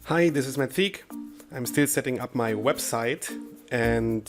Hi, this is Matt Thiek. I'm still setting up my website, and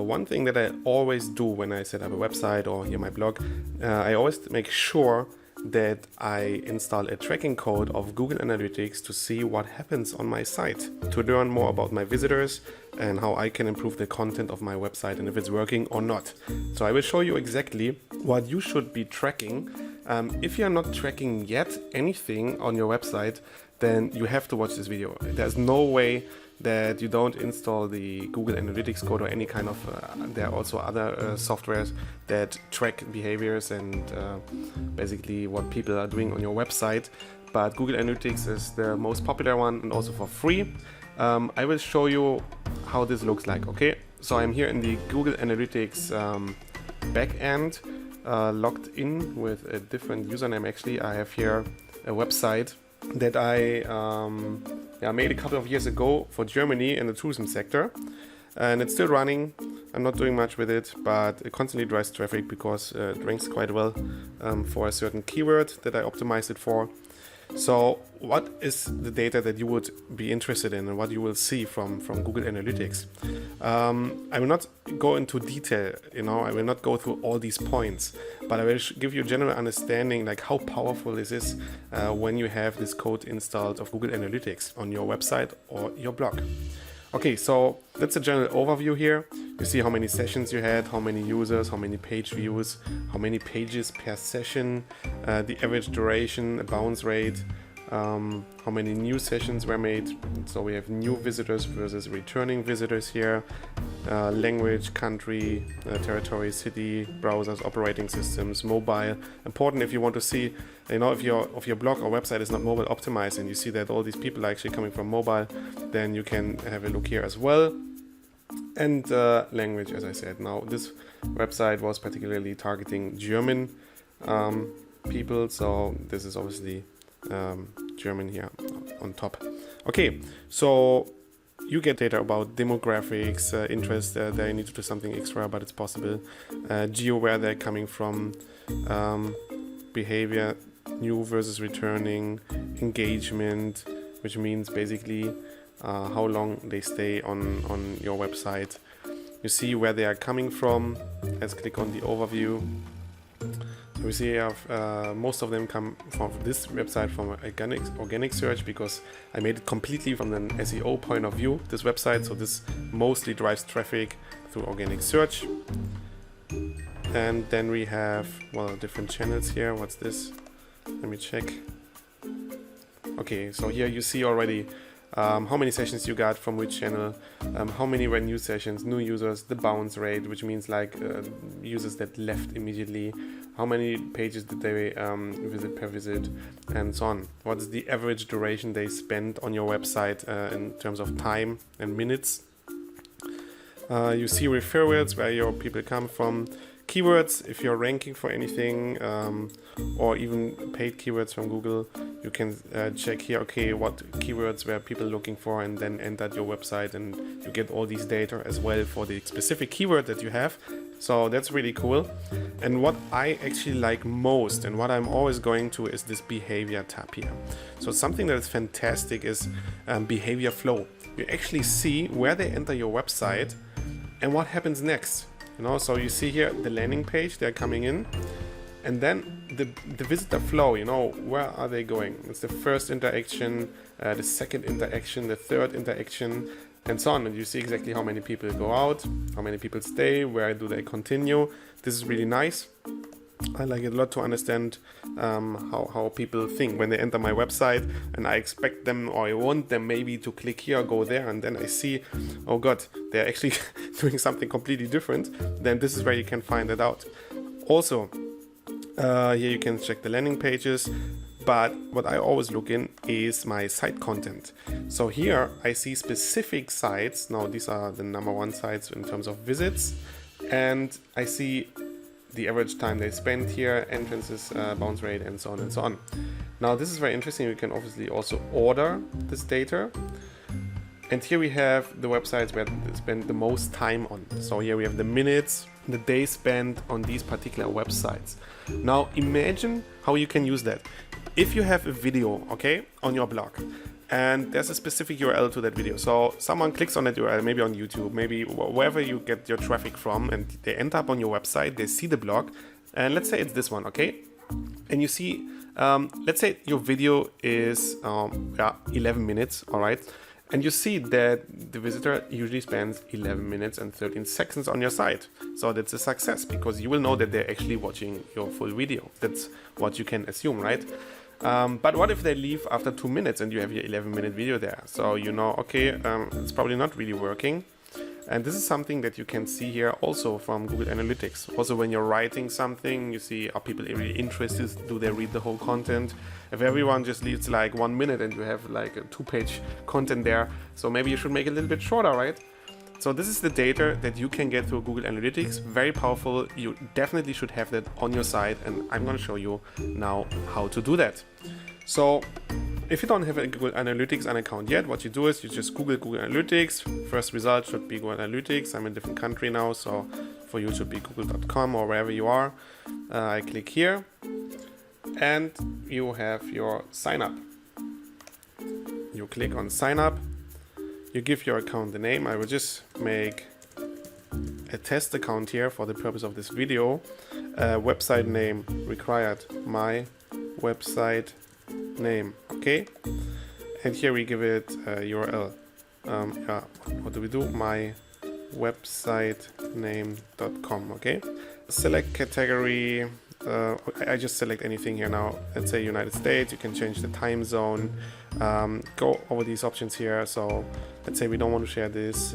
one thing that I always do when I set up a website or here my blog, I always make sure that I install a tracking code of Google Analytics to see what happens on my site, to learn more about my visitors and how I can improve the content of my website and if it's working or not. So I will show you exactly what you should be tracking. If you're not tracking yet anything on your website, then you have to watch this video. There's no way that you don't install the Google Analytics code or any kind of, there are also other softwares that track behaviors and basically what people are doing on your website. But Google Analytics is the most popular one and also for free. I will show you how this looks like, okay? So I'm here in the Google Analytics backend, logged in with a different username. Actually, I have here a website that I made a couple of years ago for Germany in the tourism sector, and it's still running. I'm not doing much with it, but it constantly drives traffic because it ranks quite well for a certain keyword that I optimized it for. So what is the data that you would be interested in and what you will see from Google Analytics? I will not go into detail, I will not go through all these points, but I will give you a general understanding like how powerful this is when you have this code installed of Google Analytics on your website or your blog. Okay, so that's a general overview here. You see how many sessions you had, how many users, how many page views, how many pages per session, the average duration, a bounce rate, how many new sessions were made. So we have new visitors versus returning visitors here, language, country, territory, city, browsers, operating systems, mobile. Important if you want to see, if your blog or website is not mobile optimized and you see that all these people are actually coming from mobile, then you can have a look here as well. And language, as I said. Now this website was particularly targeting German people, so this is obviously German here on top. Okay, so you get data about demographics, interest, they need to do something extra, but it's possible. Geo, where they're coming from, behavior, new versus returning, engagement, which means basically how long they stay on your website. You see where they are coming from. Let's click on the overview. So we see most of them come from this website from organic search, because I made it completely from an SEO point of view, this website. So this mostly drives traffic through organic search. And then we have, different channels here. What's this? Let me check. Okay, so here you see already how many sessions you got from which channel, how many were new sessions, new users, the bounce rate, which means like users that left immediately, how many pages did they visit per visit, and so on. What is the average duration they spent on your website in terms of time and minutes. You see referrals, where your people come from, keywords, if you're ranking for anything, or even paid keywords from Google. You can check here, okay, what keywords were people looking for, and then enter your website, and you get all these data as well for the specific keyword that you have. So that's really cool. And what I actually like most, and what I'm always going to, is this behavior tab here. So something that is fantastic is behavior flow. You actually see where they enter your website and what happens next. So you see here the landing page, they're coming in, and then the visitor flow, where are they going? It's the first interaction, the second interaction, the third interaction, and so on. And you see exactly how many people go out, how many people stay, where do they continue. This is really nice. I like it a lot to understand how people think when they enter my website, and I expect them, or I want them maybe to click here or go there, and then I see, oh god, they're actually doing something completely different. Then this is where you can find that out. Also, here you can check the landing pages, but what I always look in is my site content. So here I see specific sites. Now these are the number one sites in terms of visits, and I see the average time they spend here, entrances, bounce rate, and so on and so on. Now this is very interesting. You can obviously also order this data. And here we have the websites where they spend the most time on. So here we have the minutes, the days spent on these particular websites. Now imagine how you can use that. If you have a video, okay, on your blog, and there's a specific URL to that video. So someone clicks on that URL, maybe on YouTube, maybe wherever you get your traffic from, and they end up on your website, they see the blog, and let's say it's this one, okay? And you see, let's say your video is 11 minutes, all right? And you see that the visitor usually spends 11 minutes and 13 seconds on your site. So that's a success, because you will know that they're actually watching your full video. That's what you can assume, right? But what if they leave after 2 minutes and you have your 11-minute video there? So you know, okay, it's probably not really working. And this is something that you can see here also from Google Analytics. Also, when you're writing something, you see, are people really interested? Do they read the whole content? If everyone just leaves like 1 minute and you have like a 2-page content there, so maybe you should make it a little bit shorter, right? So this is the data that you can get through Google Analytics. Very powerful. You definitely should have that on your site, and I'm going to show you now how to do that. So if you don't have a Google Analytics account yet, what you do is you just Google Analytics. First result should be Google Analytics. I'm in a different country now, so for you it should be google.com or wherever you are. I click here and you have your sign up. You click on sign up. You give your account the name. I will just make a test account here for the purpose of this video. Website name required, my website name, okay? And here we give it a URL. What do we do? My website name.com, okay? Select category. I just select anything here now. Let's say United States. You can change the time zone. Go over these options here. So let's say we don't want to share this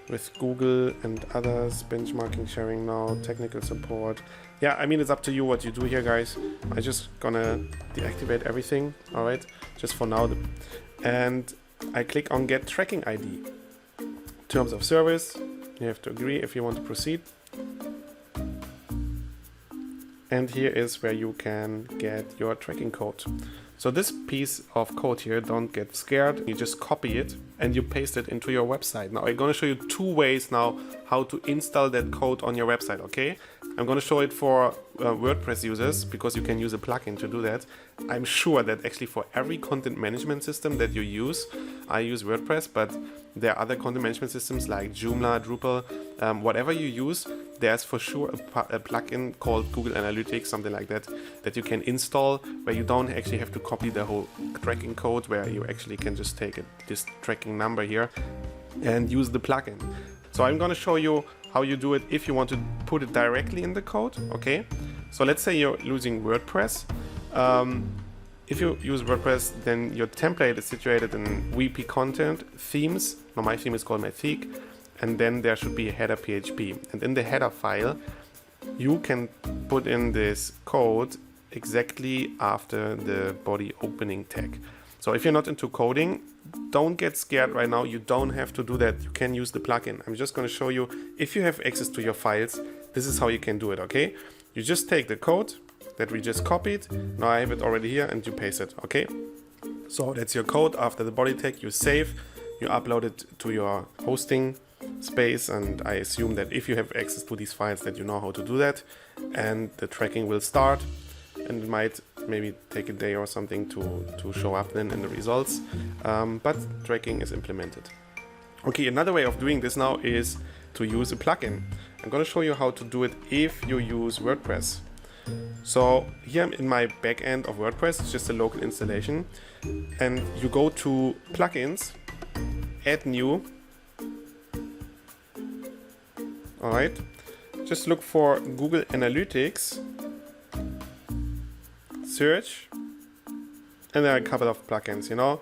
with Google and others. Benchmarking, sharing now, technical support. Yeah, I mean, it's up to you what you do here, guys. I'm just gonna deactivate everything, all right? Just for now. And I click on Get Tracking ID. Terms of service. You have to agree if you want to proceed. And here is where you can get your tracking code. So this piece of code here, don't get scared. You just copy it and you paste it into your website. Now I'm going to show you 2 ways now how to install that code on your website, okay? I'm going to show it for WordPress users, because you can use a plugin to do that. I'm sure that actually for every content management system that you use, I use WordPress, but there are other content management systems like Joomla, Drupal, whatever you use, there's for sure a plugin called Google Analytics, something like that, that you can install, where you don't actually have to copy the whole tracking code, where you actually can just take this tracking number here and use the plugin. So I'm going to show you how you do it if you want to put it directly in the code, okay? So let's say you're using WordPress. If you use WordPress, then your template is situated in WP content, themes. Now my theme is called Mythique, and then there should be a header PHP. And in the header file, you can put in this code exactly after the body opening tag. So if you're not into coding, don't get scared right now. You don't have to do that. You can use the plugin. I'm just going to show you, if you have access to your files, this is how you can do it, okay? You just take the code that we just copied. Now I have it already here, and you paste it, okay? So that's your code. After the body tag, you save, you upload it to your hosting space, and I assume that if you have access to these files, that you know how to do that, and the tracking will start, and it might maybe take a day or something to show up then in the results, but tracking is implemented. Okay, another way of doing this now is to use a plugin. I'm going to show you how to do it if you use WordPress. So here in my backend of WordPress, it's just a local installation, and you go to plugins, add new. All right, just look for Google Analytics, search, and there are a couple of plugins, you know.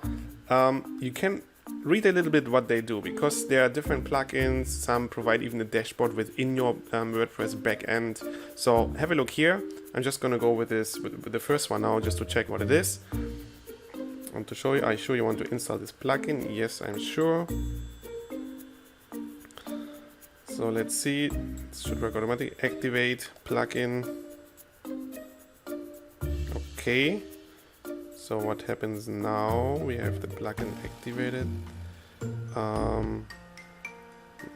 You can read a little bit what they do, because there are different plugins. Some provide even a dashboard within your WordPress backend. So have a look here. I'm just gonna go with the first one now, just to check what it is. And to show you, are you sure you want to install this plugin? Yes, I'm sure. So let's see, it should work automatically. Activate plugin. Okay. So what happens now? We have the plugin activated.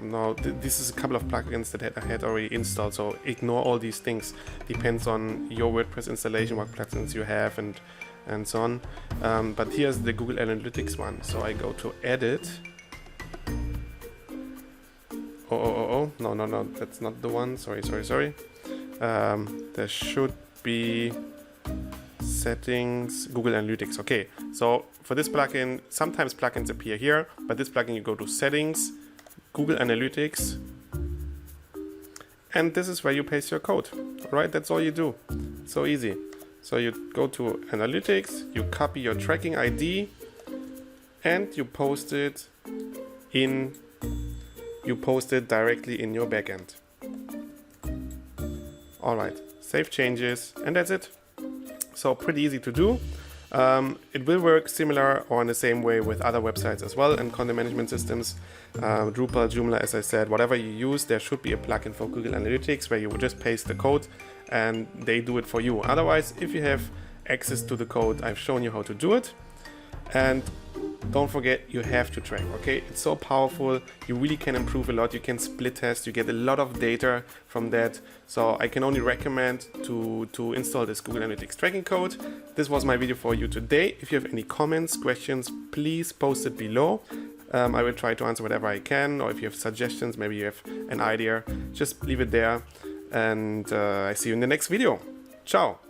Now this is a couple of plugins that I had already installed, so ignore all these things. Depends on your WordPress installation, what plugins you have, and and so on. But here's the Google Analytics one. So I go to edit. No, that's not the one. Sorry. There should be settings, Google Analytics. Okay, so for this plugin, sometimes plugins appear here, but this plugin you go to settings, Google Analytics, and this is where you paste your code. All right, that's all you do. So easy. So you go to Analytics, you copy your tracking ID, and you post it directly in your backend. All right, save changes, and that's it. So pretty easy to do. It will work similar or in the same way with other websites as well and content management systems. Drupal, Joomla, as I said, whatever you use, there should be a plugin for Google Analytics where you would just paste the code and they do it for you. Otherwise, if you have access to the code, I've shown you how to do it. And don't forget, you have to track, okay? It's so powerful. You really can improve a lot. You can split test. You get a lot of data from that. So I can only recommend to install this Google Analytics tracking code. This was my video for you today. If you have any comments, questions, please post it below. I will try to answer whatever I can, or if you have suggestions, maybe you have an idea, just leave it there. And I see you in the next video. Ciao.